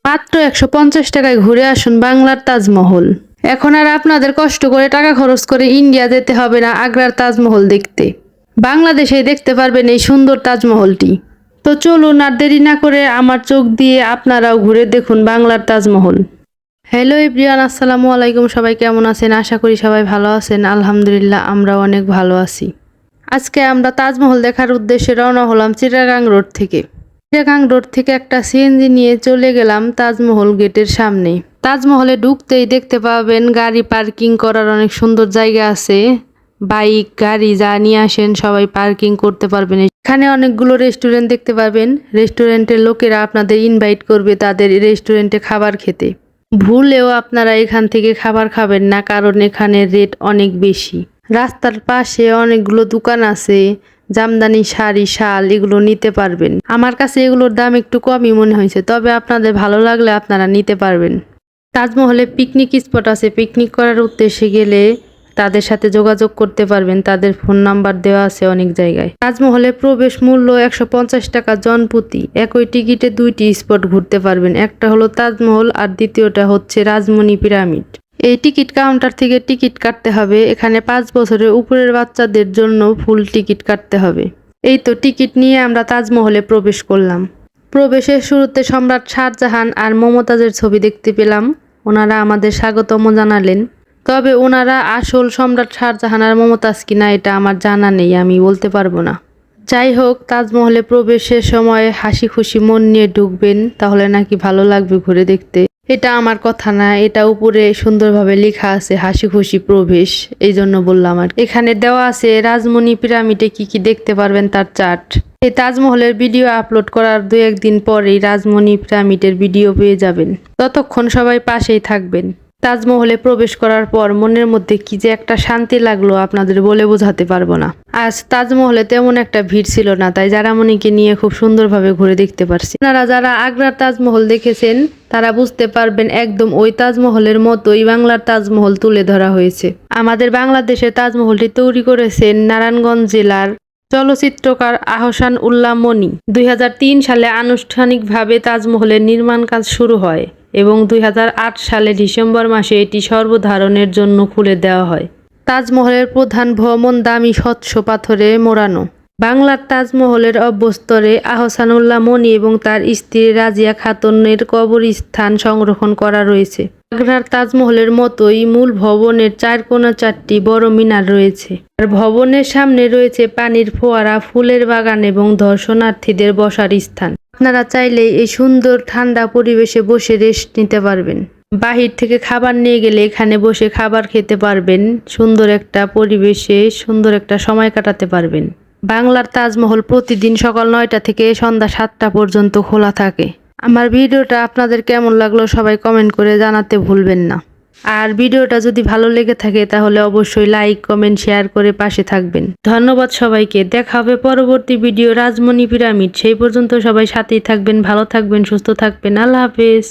মাত্র 150 টাকায় ঘুরে আসুন বাংলার তাজমহল। এখন আর আপনাদের কষ্ট করে টাকা খরচ করে ইন্ডিয়া যেতে হবে না আগ্রার তাজমহল দেখতে। বাংলাদেশেই দেখতে পারবেন এই সুন্দর তাজমহলটি। তো চলুন আর দেরি না করে আমার চোখ দিয়ে আপনারাও ঘুরে দেখুন বাংলার তাজমহল। হ্যালো এভরিওয়ান, আসসালামু আলাইকুম। সবাই কেমন আছেন? আশা করি সবাই ভালো আছেন। আলহামদুলিল্লাহ, আমরাও অনেক ভালো আছি। আজকে আমরা তাজমহল দেখার উদ্দেশ্যে রওনা হলাম চিটাগাং রোড থেকে। চিটাগাং রোড থেকে একটা সিএনজি নিয়ে চলে গেলাম তাজমহল গেটের সামনে। তাজমহলে ঢুকতেই দেখতে পাবেন গাড়ি পার্কিং করার অনেক সুন্দর জায়গা আছে। বাইক, গাড়ি যা নিয়ে আসেন সবাই পার্কিং করতে পারবেন। এখানে অনেকগুলো রেস্টুরেন্ট দেখতে পাবেন। রেস্টুরেন্টের লোকেরা আপনাদের ইনভাইট করবে তাদের রেস্টুরেন্টে খাবার খেতে। ভুলেও আপনারা এখান থেকে খাবার খাবেন না, কারণ এখানে রেট অনেক বেশি। রাস্তার পাশে অনেকগুলো দোকান আছে, জামদানি শাড়ি, শাল এগুলো নিতে পারবেন। আমার কাছে এগুলোর দাম একটু কমই মনে হয়েছে, তবে আপনাদের ভালো লাগলে আপনারা নিতে পারবেন। তাজমহলে পিকনিক স্পট আছে, পিকনিক করার উদ্দেশ্যে গেলে তাদের সাথে যোগাযোগ করতে পারবেন। তাদের ফোন নাম্বার দেওয়া আছে অনেক জায়গায়। তাজমহলে প্রবেশ মূল্য 150 টাকা জনপ্রতি। একই টিকিটে দুইটি স্পট ঘুরতে পারবেন, একটা হলো তাজমহল আর দ্বিতীয়টা হচ্ছে রাজমণি পিরামিড। এই টিকিট কাউন্টার থেকে টিকিট কাটতে হবে। এখানে 5 বছরের উপরের বাচ্চাদের জন্য ফুল টিকিট কাটতে হবে। এই তো টিকিট নিয়ে আমরা তাজমহলে প্রবেশ করলাম। প্রবেশের শুরুতে সম্রাট শাহজাহান আর মমতাজের ছবি দেখতে পেলাম। ওনারা আমাদের স্বাগতম জানালেন। তবে ওনারা আসল সম্রাট শাহজাহান আর মমতাজ কিনা এটা আমার জানা নেই, আমি বলতে পারবো না। যাই হোক, তাজমহলে প্রবেশের সময় হাসি খুশি মন নিয়ে ঢুকবেন, তাহলে নাকি ভালো লাগবে ঘুরে দেখতে। এটা আমার কথা না, এটা উপরে সুন্দরভাবে লেখা আছে হাসি খুশি প্রবেশ, এই জন্য বললাম। আর এখানে দেওয়া আছে রাজমণি পিরামিডে কি কি দেখতে পারবেন তার চার্ট। এই তাজমহলের ভিডিও আপলোড করার 2-1 দিন পরেই রাজমণি পিরামিডের ভিডিও পেয়ে যাবেন। ততক্ষণ সবাই পাশেই থাকবেন। তাজমহলে প্রবেশ করার পর মনের মধ্যে কি যে একটা শান্তি লাগলো আপনাদের বলে বোঝাতে পারবো না। আজ তাজমহলে তেমন একটা ভিড় ছিল না, তাই জারামণিকে নিয়ে খুব সুন্দরভাবে ঘুরে দেখতে পারছি। আপনারা যারা আগ্রার তাজমহল দেখেছেন তারা বুঝতে পারবেন একদম ওই তাজমহলের মতোই বাংলার তাজমহল তুলে ধরা হয়েছে। আমাদের বাংলাদেশের তাজমহলটি তৈরি করেছেন নারায়ণগঞ্জ জেলার চলচ্চিত্রকার আহসান উল্লাহ মনি। 2003 সালে আনুষ্ঠানিকভাবে তাজমহলের নির্মাণ কাজ শুরু হয় এবং 2008 সালে ডিসেম্বর মাসে এটি সর্বধারণের জন্য খুলে দেওয়া হয়। তাজমহলের প্রধান ভবন দামি স্বচ্ছ পাথরে মোড়ানো। বাংলার তাজমহলের অভ্যন্তরে আহসানুল্লাহ মনি এবং তার স্ত্রী রাজিয়া খাতুনের কবরস্থান সংরক্ষণ করা রয়েছে। আগ্রার তাজমহলের মতোই মূল ভবনের 4 কোণে 4টি বড় মিনার রয়েছে। আর ভবনের সামনে রয়েছে পানির ফোয়ারা, ফুলের বাগান এবং দর্শনার্থীদের বসার স্থান। আপনারা চাইলে এই সুন্দর ঠান্ডা পরিবেশে বসে রেস্ট নিতে পারবেন। বাহির থেকে খাবার নিয়ে গেলে এখানে বসে খাবার খেতে পারবেন। সুন্দর একটা পরিবেশে সুন্দর একটা সময় কাটাতে পারবেন। বাংলার তাজমহল প্রতিদিন সকাল 9টা থেকে সন্ধ্যা 7টা পর্যন্ত খোলা থাকে। আমার ভিডিওটা আপনাদের কেমন লাগলো সবাই কমেন্ট করে জানাতে ভুলবেন না। আর ভিডিওটা যদি ভালো লেগে থাকে তাহলে অবশ্যই লাইক, কমেন্ট, শেয়ার করে পাশে থাকবেন। ধন্যবাদ সবাইকে। দেখা হবে পরবর্তী ভিডিও রাজমণি পিরামিড। সেই পর্যন্ত সবাই সাথেই থাকবেন, ভালো থাকবেন, সুস্থ থাকবেন। আল্লাহ হাফেজ।